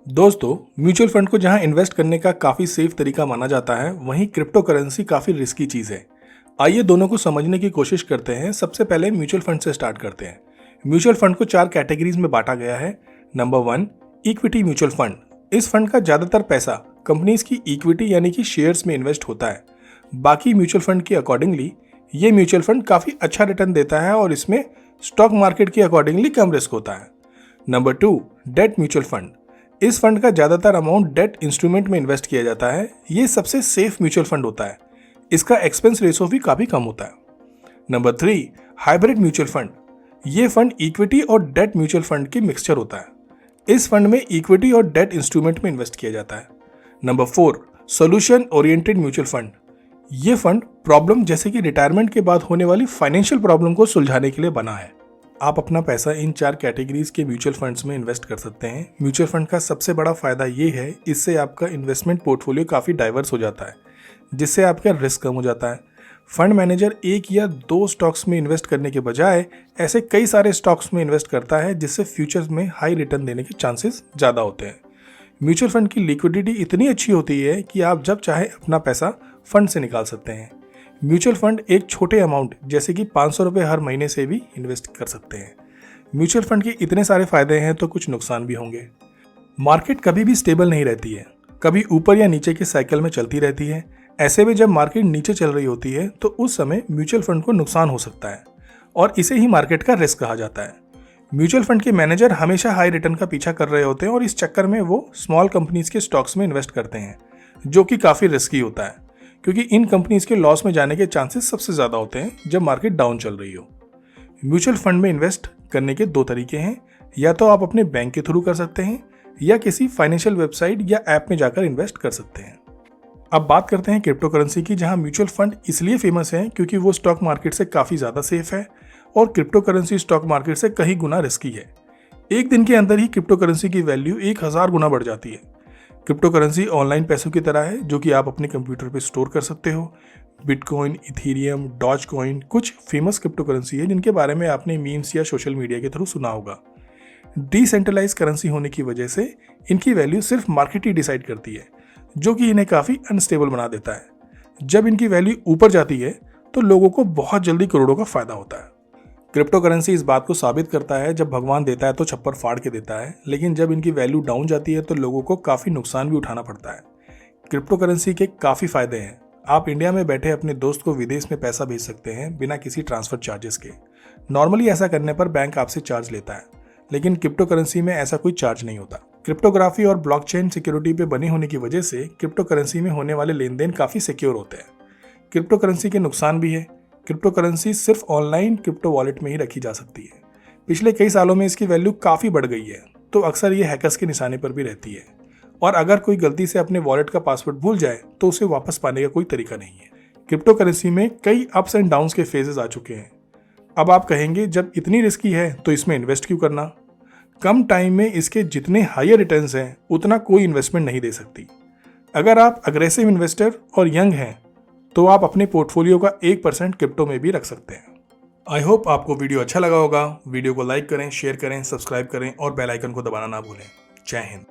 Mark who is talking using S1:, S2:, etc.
S1: दोस्तों, mutual fund को जहां इन्वेस्ट करने का काफ़ी सेफ तरीका माना जाता है, वहीं क्रिप्टो करेंसी काफ़ी रिस्की चीज़ है। आइए दोनों को समझने की कोशिश करते हैं। सबसे पहले म्यूचुअल फंड से स्टार्ट करते हैं। म्यूचुअल फंड को 4 कैटेगरीज में बांटा गया है। Number 1, equity mutual fund. इस फंड का ज़्यादातर पैसा कंपनीज की इक्विटी यानी कि शेयर्स में इन्वेस्ट होता है। बाकी म्यूचुअल फंड के अकॉर्डिंगली ये म्यूचुअल फंड काफ़ी अच्छा रिटर्न देता है और इसमें स्टॉक मार्केट के अकॉर्डिंगली कम रिस्क होता है। Number 2, debt mutual fund. इस फंड का ज़्यादातर अमाउंट डेट इंस्ट्रूमेंट में इन्वेस्ट किया जाता है। ये सबसे सेफ म्यूचुअल फंड होता है। इसका एक्सपेंस रेशो भी काफ़ी कम होता है। Number 3, hybrid mutual fund. ये फंड इक्विटी और डेट म्यूचुअल फंड की मिक्सचर होता है। इस फंड में इक्विटी और डेट इंस्ट्रूमेंट में इन्वेस्ट किया जाता है। Number 4, solution oriented mutual fund. ये फंड प्रॉब्लम जैसे कि रिटायरमेंट के बाद होने वाली फाइनेंशियल प्रॉब्लम को सुलझाने के लिए बना है। आप अपना पैसा इन 4 कैटेगरीज के म्यूचुअल फंड्स में इन्वेस्ट कर सकते हैं। म्यूचुअल फंड का सबसे बड़ा फायदा ये है, इससे आपका इन्वेस्टमेंट पोर्टफोलियो काफ़ी डाइवर्स हो जाता है, जिससे आपका रिस्क कम हो जाता है। फंड मैनेजर 1 या 2 स्टॉक्स में इन्वेस्ट करने के बजाय ऐसे कई सारे स्टॉक्स में इन्वेस्ट करता है, जिससे फ्यूचर्स में हाई रिटर्न देने के चांसेस ज़्यादा होते हैं। म्यूचुअल फंड की लिक्विडिटी इतनी अच्छी होती है कि आप जब चाहे अपना पैसा फंड से निकाल सकते हैं। म्यूचुअल फंड एक छोटे अमाउंट जैसे कि 500 रुपये हर महीने से भी इन्वेस्ट कर सकते हैं। म्यूचुअल फंड के इतने सारे फायदे हैं तो कुछ नुकसान भी होंगे। मार्केट कभी भी स्टेबल नहीं रहती है, कभी ऊपर या नीचे के साइकिल में चलती रहती है। ऐसे में जब मार्केट नीचे चल रही होती है तो उस समय म्यूचुअल फंड को नुकसान हो सकता है और इसे ही मार्केट का रिस्क कहा जाता है। म्यूचुअल फंड के मैनेजर हमेशा हाई रिटर्न का पीछा कर रहे होते हैं और इस चक्कर में वो स्मॉल कंपनीज के स्टॉक्स में इन्वेस्ट करते हैं, जो कि काफ़ी रिस्की होता है, क्योंकि इन कंपनीज के लॉस में जाने के चांसेस सबसे ज़्यादा होते हैं जब मार्केट डाउन चल रही हो। म्यूचुअल फंड में इन्वेस्ट करने के 2 तरीके हैं। या तो आप अपने बैंक के थ्रू कर सकते हैं या किसी फाइनेंशियल वेबसाइट या ऐप में जाकर इन्वेस्ट कर सकते हैं। अब बात करते हैं क्रिप्टो करेंसी की, जहां म्यूचुअल फंड इसलिए फेमस है क्योंकि वो स्टॉक मार्केट से काफ़ी ज़्यादा सेफ है और क्रिप्टो करेंसी स्टॉक मार्केट से कई गुना रिस्की है। एक दिन के अंदर ही क्रिप्टो करेंसी की वैल्यू 1000 गुना बढ़ जाती है। क्रिप्टो करेंसी ऑनलाइन पैसों की तरह है, जो कि आप अपने कंप्यूटर पे स्टोर कर सकते हो। बिटकॉइन, इथेरियम, डॉज कॉइन कुछ फेमस क्रिप्टो करेंसी है जिनके बारे में आपने मीम्स या सोशल मीडिया के थ्रू सुना होगा। डिसेंट्रलाइज करेंसी होने की वजह से इनकी वैल्यू सिर्फ मार्केट ही डिसाइड करती है, जो कि इन्हें काफ़ी अनस्टेबल बना देता है। जब इनकी वैल्यू ऊपर जाती है तो लोगों को बहुत जल्दी करोड़ों का फायदा होता है। क्रिप्टो करेंसी इस बात को साबित करता है, जब भगवान देता है तो छप्पर फाड़ के देता है, लेकिन जब इनकी वैल्यू डाउन जाती है तो लोगों को काफ़ी नुकसान भी उठाना पड़ता है। क्रिप्टो करेंसी के काफ़ी फायदे हैं। आप इंडिया में बैठे अपने दोस्त को विदेश में पैसा भेज सकते हैं बिना किसी ट्रांसफर चार्जेस के। नॉर्मली ऐसा करने पर बैंक आपसे चार्ज लेता है, लेकिन क्रिप्टो करेंसी में ऐसा कोई चार्ज नहीं होता। क्रिप्टोग्राफी और ब्लॉकचेन सिक्योरिटी पे बनी होने की वजह से क्रिप्टो करेंसी में होने वाले लेन देन काफ़ी सिक्योर होते हैं। क्रिप्टो करेंसी के नुकसान भी है। क्रिप्टो करेंसी सिर्फ ऑनलाइन क्रिप्टो वॉलेट में ही रखी जा सकती है। पिछले कई सालों में इसकी वैल्यू काफ़ी बढ़ गई है, तो अक्सर ये हैकर्स के निशाने पर भी रहती है और अगर कोई गलती से अपने वॉलेट का पासवर्ड भूल जाए तो उसे वापस पाने का कोई तरीका नहीं है। क्रिप्टो करेंसी में कई अप्स एंड डाउन्स के फेजेस आ चुके हैं। अब आप कहेंगे, जब इतनी रिस्की है तो इसमें इन्वेस्ट क्यों करना? कम टाइम में इसके जितने हायर रिटर्न्स हैं उतना कोई इन्वेस्टमेंट नहीं दे सकती। अगर आप अग्रेसिव इन्वेस्टर और यंग हैं तो आप अपने पोर्टफोलियो का 1% क्रिप्टो में भी रख सकते हैं। आई होप आपको वीडियो अच्छा लगा होगा। वीडियो को लाइक करें, शेयर करें, सब्सक्राइब करें और बेल आइकन को दबाना ना भूलें। जय हिंद।